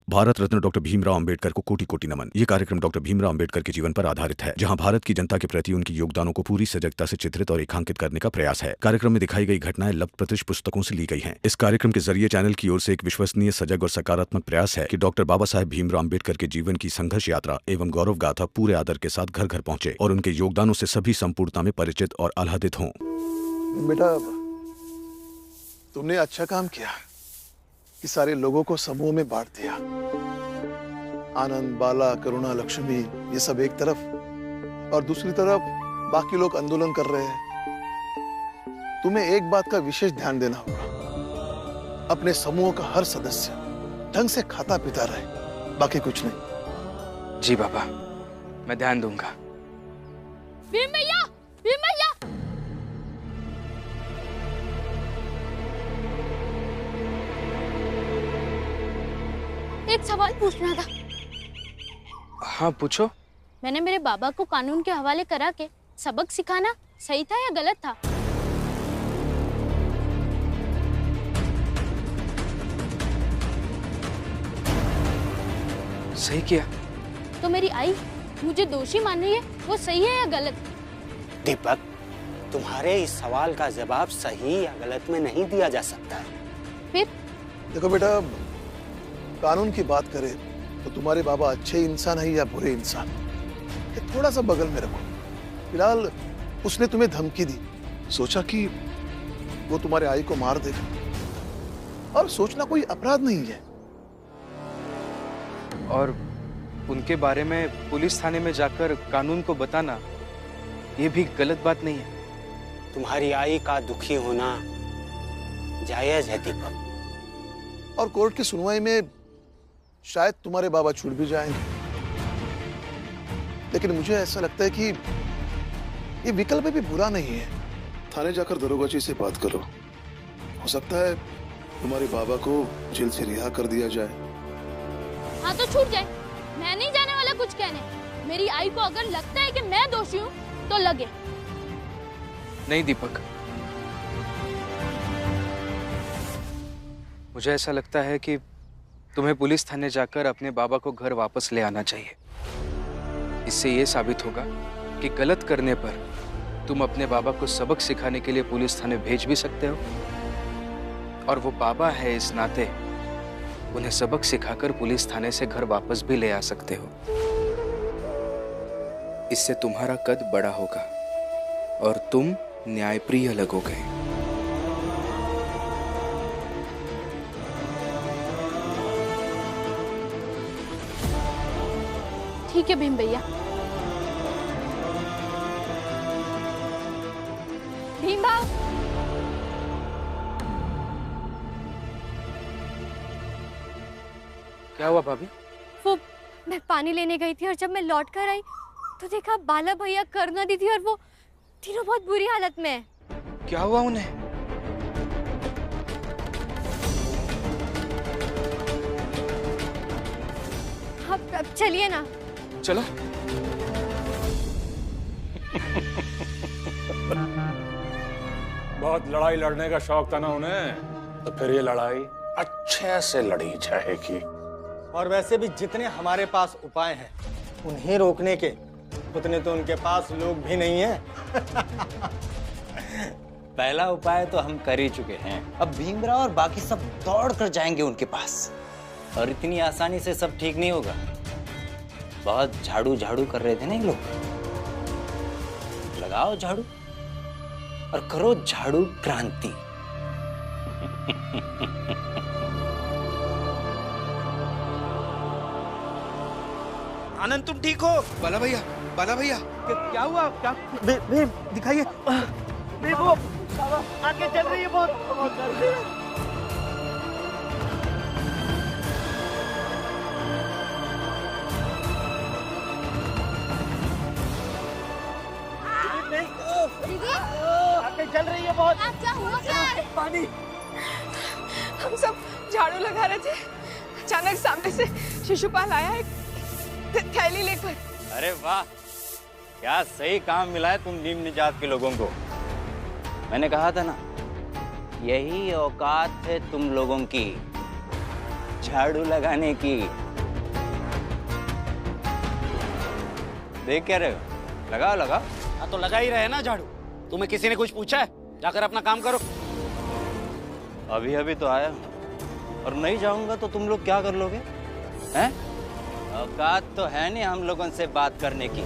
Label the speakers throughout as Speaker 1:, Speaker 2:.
Speaker 1: Bharat Ratna doctor Bhimrao Ambedkar को कोटि कोटि नमन। ये कार्यक्रम डॉक्टर भीमराव अंबेडकर के जीवन पर आधारित है, जहां भारत की जनता के प्रति उनके योगदानों को पूरी सजगता से चित्रित और रेखांकित करने का प्रयास है। कार्यक्रम में दिखाई गई घटनाएं लब्ध प्रतिष्ठ पुस्तकों से ली गई हैं। इस कार्यक्रम के जरिए चैनल की ओर से एक विश्वसनीय, सजग और सकारात्मक प्रयास है कि डॉक्टर बाबा साहेब भीमराव अंबेडकर के जीवन की संघर्ष यात्रा एवं गौरव गाथा पूरे आदर के साथ घर घर पहुंचे और उनके योगदानों से सभी संपूर्णता में परिचित और आह्लादित हों।
Speaker 2: बेटा, तुमने अच्छा काम किया कि सारे लोगों को समूह में बांट दिया। आनंद, बाला, करुणा, लक्ष्मी, ये सब एक तरफ और दूसरी तरफ बाकी लोग आंदोलन कर रहे हैं। तुम्हें एक बात का विशेष ध्यान देना होगा, अपने समूह का हर सदस्य ढंग से खाता पीता रहे, बाकी कुछ नहीं।
Speaker 3: जी बाबा, मैं ध्यान दूंगा।
Speaker 4: भीम भैया, भीम भैया। एक सवाल पूछना था।
Speaker 3: हाँ पूछो।
Speaker 4: मैंने मेरे बाबा को कानून के हवाले करा के सबक सिखाना सही था या गलत था?
Speaker 3: सही किया।
Speaker 4: तो मेरी आई मुझे दोषी मान रही है, वो सही है या गलत?
Speaker 5: दीपक, तुम्हारे इस सवाल का जवाब सही या गलत में नहीं दिया जा सकता है।
Speaker 4: फिर?
Speaker 2: देखो बेटा, कानून की बात करें तो तुम्हारे बाबा अच्छे इंसान है या बुरे इंसान, ये थोड़ा सा बगल में रखो। फिलहाल उसने तुम्हें धमकी दी, सोचा कि वो तुम्हारे आई को मार देगा, और सोचना कोई अपराध नहीं है।
Speaker 3: और उनके बारे में पुलिस थाने में जाकर कानून को बताना, ये भी गलत बात नहीं है।
Speaker 5: तुम्हारी आई का दुखी होना जायज है दीपक,
Speaker 2: और कोर्ट की सुनवाई में शायद तुम्हारे बाबा छूट भी जाएंगे, लेकिन मुझे ऐसा लगता है कि ये विकल्प भी बुरा नहीं है। थाने जाकर दरोगा जी से बात करो, हो सकता है तुम्हारे बाबा को जेल से रिहा कर दिया जाए।
Speaker 4: हाँ तो छूट जाए, मैं नहीं जाने वाला कुछ कहने। मेरी आई को अगर लगता है कि मैं दोषी हूँ तो लगे।
Speaker 3: नहीं दीपक, मुझे ऐसा लगता है कि तुम्हें पुलिस थाने जाकर अपने बाबा को घर वापस ले आना चाहिए। इससे यह साबित होगा कि गलत करने पर तुम अपने बाबा को सबक सिखाने के लिए पुलिस थाने भेज भी सकते हो, और वो बाबा है इस नाते उन्हें सबक सिखाकर पुलिस थाने से घर वापस भी ले आ सकते हो। इससे तुम्हारा कद बड़ा होगा और तुम न्यायप्रिय लगोगे।
Speaker 4: ठीक है भीम भैया। भीम भाव,
Speaker 3: क्या हुआ भाभी?
Speaker 6: वो मैं पानी लेने गई थी और जब मैं लौट कर आई तो देखा बाला भैया, करुणा दीदी और वो तीनों बहुत बुरी हालत में है।
Speaker 3: क्या हुआ उन्हें?
Speaker 6: अब चलिए ना।
Speaker 3: चलो।
Speaker 7: बहुत लड़ाई लड़ने का शौक था ना उन्हें, तो फिर ये लड़ाई अच्छे से लड़ी जाएगी।
Speaker 8: और वैसे भी जितने हमारे पास उपाय हैं उन्हें रोकने के, उतने तो उनके पास लोग भी नहीं हैं।
Speaker 5: पहला उपाय तो हम कर ही चुके हैं, अब भीमराव और बाकी सब दौड़ कर जाएंगे उनके पास, और इतनी आसानी से सब ठीक नहीं होगा। बहुत झाड़ू झाड़ू कर रहे थे ना ये लोग, लगाओ झाड़ू और करो झाड़ू क्रांति।
Speaker 8: आनंद, तुम ठीक हो?
Speaker 3: बाला भैया, बाला भैया,
Speaker 8: क्या हुआ? क्या दिखाइए। वो आगे चल रही है, बहुत दर्द है। आगे चल रही है बहुत।
Speaker 4: क्या हुआ? क्या है?
Speaker 6: पानी। हम सब झाड़ू लगा रहे थे, अचानक सामने से शिशुपाल आया एक थैली लेकर।
Speaker 5: अरे वाह, क्या सही काम मिला है तुम नीम निजात के लोगों को। मैंने कहा था ना, यही औकात है तुम लोगों की। झाड़ू लगाने की। देख क्या रहे हो? लगाओ लगाओ।
Speaker 9: हाँ तो लगा ही रहे ना झाड़ू। तुम्हें किसी ने कुछ पूछा है? जाकर अपना काम करो।
Speaker 5: अभी अभी तो आया और नहीं जाऊंगा तो तुम लोग क्या कर लोगे? हैं? औकात तो है नहीं हम लोगों से बात करने की।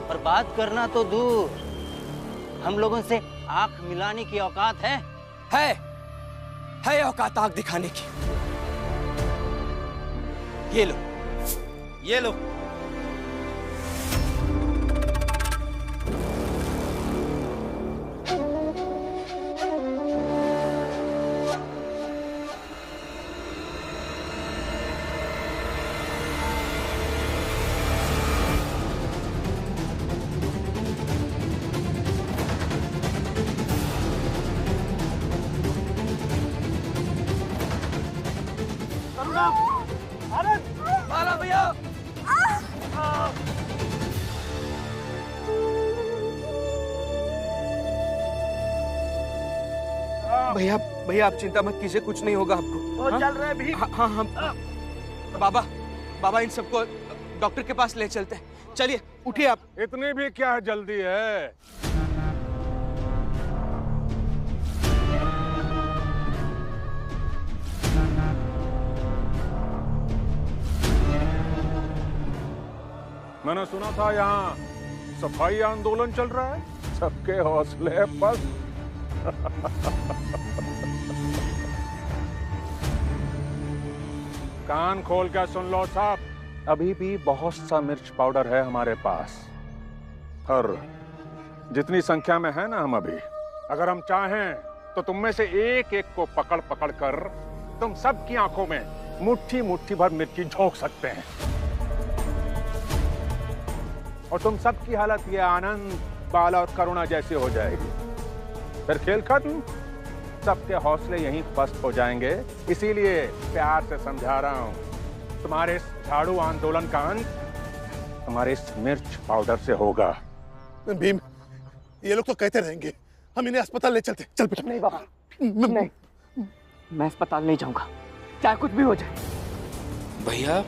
Speaker 5: और बात करना तो दूर, हम लोगों से आंख मिलाने की औकात है?
Speaker 9: है औकात आंख दिखाने की। ये लो, ये लो।
Speaker 3: भैया भैया आप चिंता मत कीजिए, कुछ नहीं होगा आपको।
Speaker 9: वो चल रहे भी।
Speaker 3: हाँ हाँ बाबा इन सबको डॉक्टर के पास ले चलते हैं। चलिए उठिए आप।
Speaker 7: इतनी भी क्या जल्दी है? मैंने सुना था यहाँ सफाई आंदोलन चल रहा है, सबके हौसले पस्त। कान खोल कर सुन लो साहब, अभी भी बहुत सा मिर्च पाउडर है हमारे पास। और जितनी संख्या में है ना हम अभी, अगर हम चाहें तो तुम में से एक एक को पकड़ पकड़ कर तुम सबकी आंखों में मुट्ठी मुट्ठी भर मिर्ची झोंक सकते हैं। और तुम सबकी हालत ये आनंद, बाला और करुणा जैसी हो जाएगी। फिर खेल खत्म, सबके हौसले यहीं पस्त हो जाएंगे। इसीलिए प्यार से समझा रहा हूं, तुम्हारे इस झाड़ू आंदोलन का अंत हमारे इस मिर्च पाउडर से होगा।
Speaker 2: भीम, ये लोग तो कहते रहेंगे, हम इन्हें अस्पताल ले चलते। चल बेटा।
Speaker 3: नहीं बाबा, नहीं, मैं अस्पताल नहीं जाऊंगा, चाहे कुछ भी हो जाए। भैया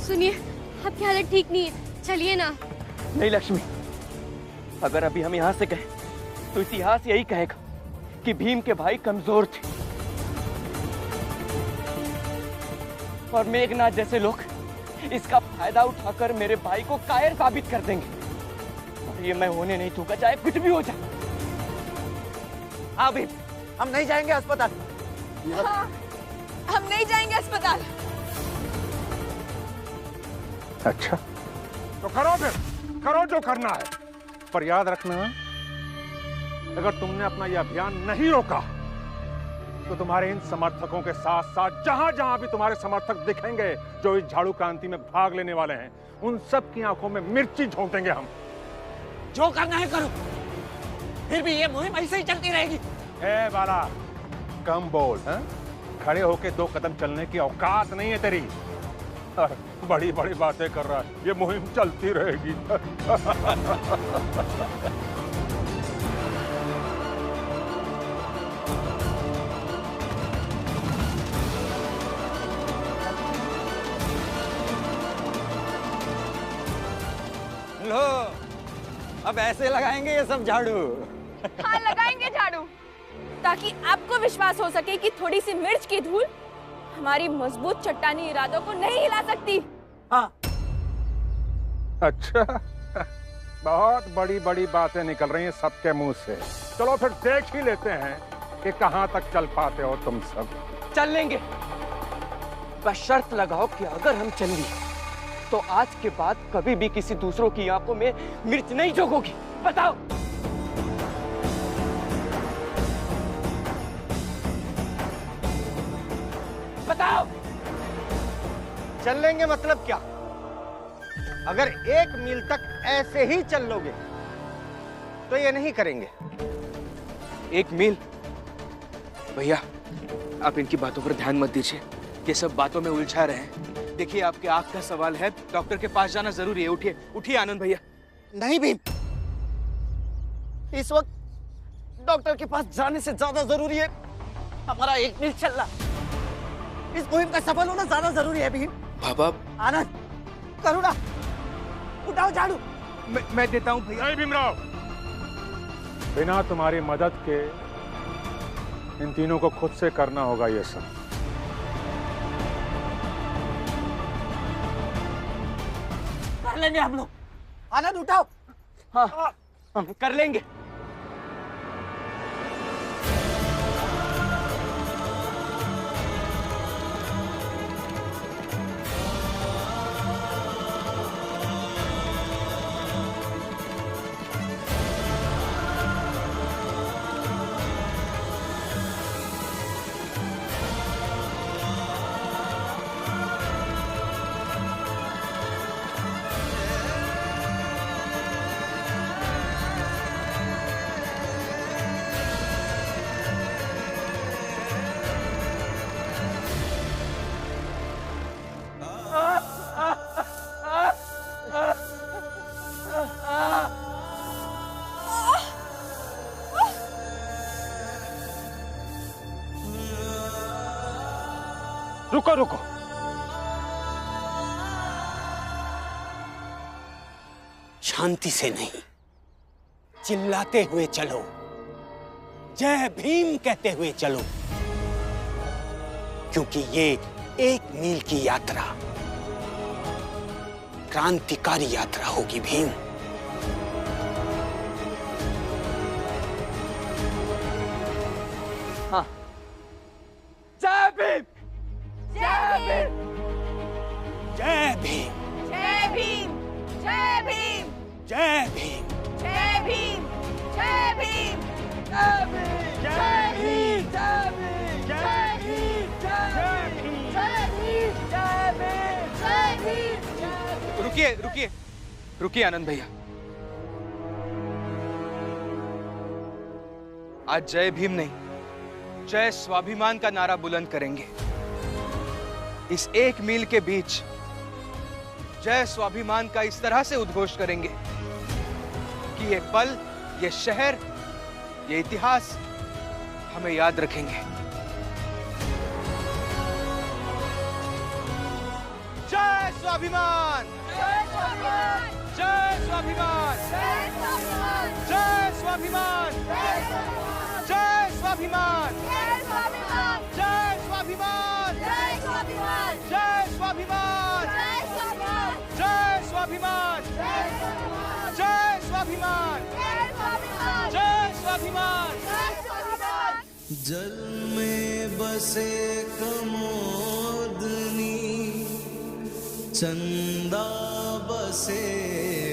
Speaker 4: सुनिए, आपकी हालत ठीक नहीं है, चलिए ना।
Speaker 3: नहीं लक्ष्मी, अगर अभी हम यहाँ से गए तो इतिहास यही कहेगा कि भीम के भाई कमजोर थे और मेघनाथ जैसे लोग इसका फायदा उठाकर मेरे भाई को कायर साबित कर देंगे। और ये मैं होने नहीं दूंगा, चाहे कुछ भी हो जाए।
Speaker 9: हाँ भीम, हम नहीं जाएंगे अस्पताल।
Speaker 6: हाँ, हम नहीं जाएंगे अस्पताल।
Speaker 7: अच्छा तो करो, फिर करो जो करना है। पर याद रखना, अगर तुमने अपना यह अभियान नहीं रोका तो तुम्हारे इन समर्थकों के साथ साथ जहां जहां भी तुम्हारे समर्थक दिखेंगे जो इस झाड़ू क्रांति में भाग लेने वाले हैं, उन सब की आंखों में मिर्ची झोंक देंगे हम।
Speaker 9: जो करना है करो, फिर भी ये मुहिम ऐसे ही चलती रहेगी।
Speaker 7: ए बाला, कम बोल। खड़े होके 2 कदम चलने की औकात नहीं है तेरी। बड़ी बड़ी बातें कर रहा है, ये मुहिम चलती रहेगी।
Speaker 5: लो, अब ऐसे लगाएंगे ये सब झाड़ू।
Speaker 6: हाँ लगाएंगे झाड़ू, ताकि आपको विश्वास हो सके कि थोड़ी सी मिर्च की धूल हमारी मजबूत चट्टानी इरादों को नहीं हिला सकती।
Speaker 9: हाँ।
Speaker 7: अच्छा, बहुत बड़ी बड़ी बातें निकल रही हैं सबके मुंह से। चलो फिर देख ही लेते हैं कि कहां तक चल पाते हो तुम सब।
Speaker 3: चल लेंगे, बस शर्त लगाओ कि अगर हम चल लिए तो आज के बाद कभी भी किसी दूसरों की आंखों में मिर्च नहीं झोंकोगी। बताओ। बताओ।
Speaker 8: चल लेंगे मतलब क्या? अगर 1 मील तक ऐसे ही चल लोगे तो ये नहीं करेंगे।
Speaker 3: 1 मील? भैया आप इनकी बातों पर ध्यान मत दीजिए, ये सब बातों में उलझा रहे हैं। देखिए आपके आंख का सवाल है, डॉक्टर के पास जाना जरूरी है। उठिए उठिए आनंद भैया।
Speaker 8: नहीं भीम, इस वक्त
Speaker 9: डॉक्टर के पास जाने से ज्यादा जरूरी है हमारा 1 मील चलना। इस मुहिम का सफल होना ज्यादा जरूरी है भीम।
Speaker 3: बाबा
Speaker 9: आनंद, करुणा, उठाओ झाड़ू।
Speaker 3: मैं देता हूँ भैया।
Speaker 7: नहीं भीमराव, बिना तुम्हारी मदद के इन तीनों को खुद से करना होगा ये सब।
Speaker 9: कर लेंगे हम लोग। आनंद उठाओ। हाँ हम कर लेंगे।
Speaker 7: रुको रुको,
Speaker 9: शांति से नहीं, चिल्लाते हुए चलो, जय भीम कहते हुए चलो, क्योंकि ये 1 मील की यात्रा क्रांतिकारी यात्रा होगी भीम। हाँ, जय भीम, जय भीम, जय भीम,
Speaker 6: जय भीम, जय भीम,
Speaker 9: जय भीम,
Speaker 6: जय भीम, जय भीम,
Speaker 9: जय भीम, जय भीम, जय भीम, जय भीम, जय भीम, जय भीम, जय भीम, जय भीम।
Speaker 3: रुकिए रुकिए रुकिए आनंद भैया। आज जय भीम नहीं, जय स्वाभिमान का नारा बुलंद करेंगे। इस 1 मील के बीच जय स्वाभिमान का इस तरह से उद्घोष करेंगे कि ये पल, ये शहर, ये इतिहास हमें याद रखेंगे। जय स्वाभिमान,
Speaker 6: जय स्वाभिमान,
Speaker 3: जय स्वाभिमान,
Speaker 6: जय स्वाभिमान,
Speaker 3: जय स्वाभिमान,
Speaker 6: जय स्वाभिमान,
Speaker 3: जय स्वाभिमान,
Speaker 6: जय स्वाभिमान,
Speaker 3: जय स्वाभिमान,
Speaker 6: जय स्वाभिमान,
Speaker 3: जय स्वाभिमान,
Speaker 6: जय स्वाभिमान,
Speaker 3: जय स्वाभिमान,
Speaker 6: जय स्वाभिमान,
Speaker 3: जय स्वाभिमान,
Speaker 6: जय स्वाभिमान,
Speaker 3: जय स्वाभिमान।
Speaker 6: जय स्वाभिमान।
Speaker 10: जल में बसे कमोदनी, चंदा बसे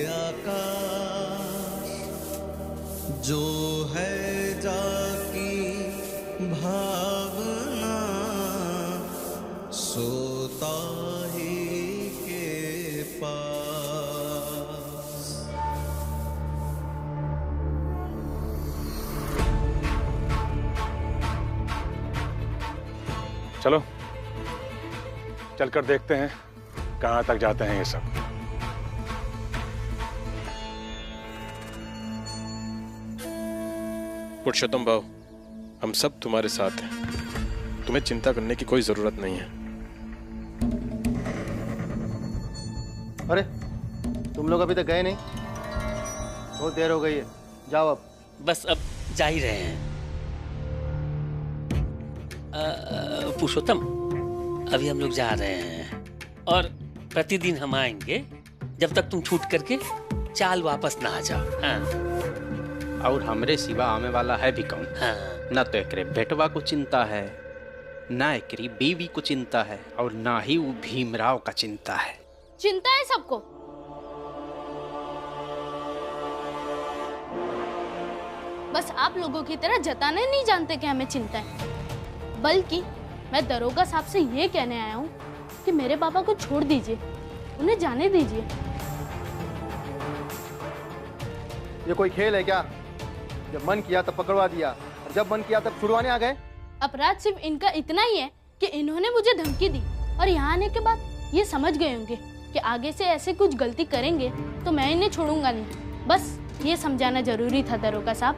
Speaker 10: आकाश, जो है जाकी भावना, सोता ही के पास।
Speaker 7: चलो चलकर देखते हैं कहां तक जाते हैं ये सब।
Speaker 11: पुरुषोत्तम भाव, हम सब तुम्हारे साथ हैं, तुम्हें चिंता करने की कोई जरूरत नहीं है।
Speaker 8: अरे तुम लोग अभी तक गए नहीं? बहुत देर हो गई है, जाओ अब।
Speaker 9: बस अब जा ही रहे हैं। पुरुषोत्तम, अभी हम लोग जा रहे हैं और प्रतिदिन हम आएंगे जब तक तुम छूट करके चाल वापस ना आ जाओ। हाँ।
Speaker 12: और हमरे सिवा आने वाला है भी कौन?
Speaker 9: हाँ।
Speaker 12: न तो एकरे बेटवा को चिंता है, ना एकरी बीवी को चिंता है, और ना ही वो भीमराव का चिंता है।
Speaker 4: चिंता है सबको। बस आप लोगों की तरह जताने नहीं जानते कि हमें चिंता है, बल्कि मैं दरोगा साहब से ये कहने आया हूँ कि मेरे पापा को छोड़ दीजिए, उन्हें जाने दीजिए।
Speaker 8: ये कोई खेल है क्या? जब मन किया तब पकड़वा दिया, और जब मन किया तब छुड़वाने आ गए।
Speaker 4: अपराध सिर्फ इनका इतना ही है कि इन्होंने मुझे धमकी दी, और यहाँ आने के बाद ये समझ गए होंगे कि आगे से ऐसे कुछ गलती करेंगे तो मैं इन्हें छोड़ूंगा नहीं। बस ये समझाना जरूरी था दरोगा साहब।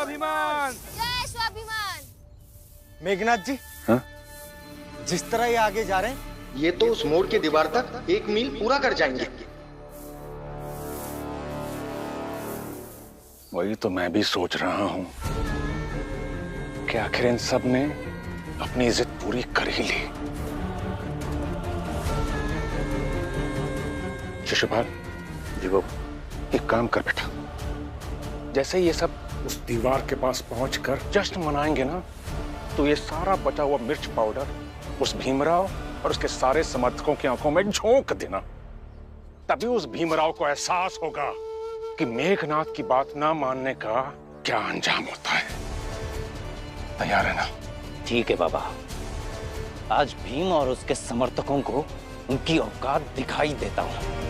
Speaker 7: स्वाभिमान।
Speaker 6: जय स्वाभिमान।
Speaker 8: मेघनाथ जी,
Speaker 13: हाँ?
Speaker 8: जिस तरह ये आगे जा रहे हैं,
Speaker 13: ये तो उस मोड़ की दीवार तक 1 मील पूरा कर जाएंगे।
Speaker 7: वही तो मैं भी सोच रहा हूं कि आखिर इन सब ने अपनी जिद पूरी कर ही ली। शिशुपाल जी, वो एक काम कर बेटा, जैसे ये सब उस दीवार के पास पहुंचकर जश्न मनाएंगे ना, तो ये सारा बचा हुआ मिर्च पाउडर उस भीमराव और उसके सारे समर्थकों की आंखों में झोंक देना। तभी उस भीमराव को एहसास होगा कि मेघनाथ की बात ना मानने का क्या अंजाम होता है। तैयार है ना?
Speaker 5: ठीक है बाबा, आज भीम और उसके समर्थकों को उनकी औकात दिखाई देता हूं।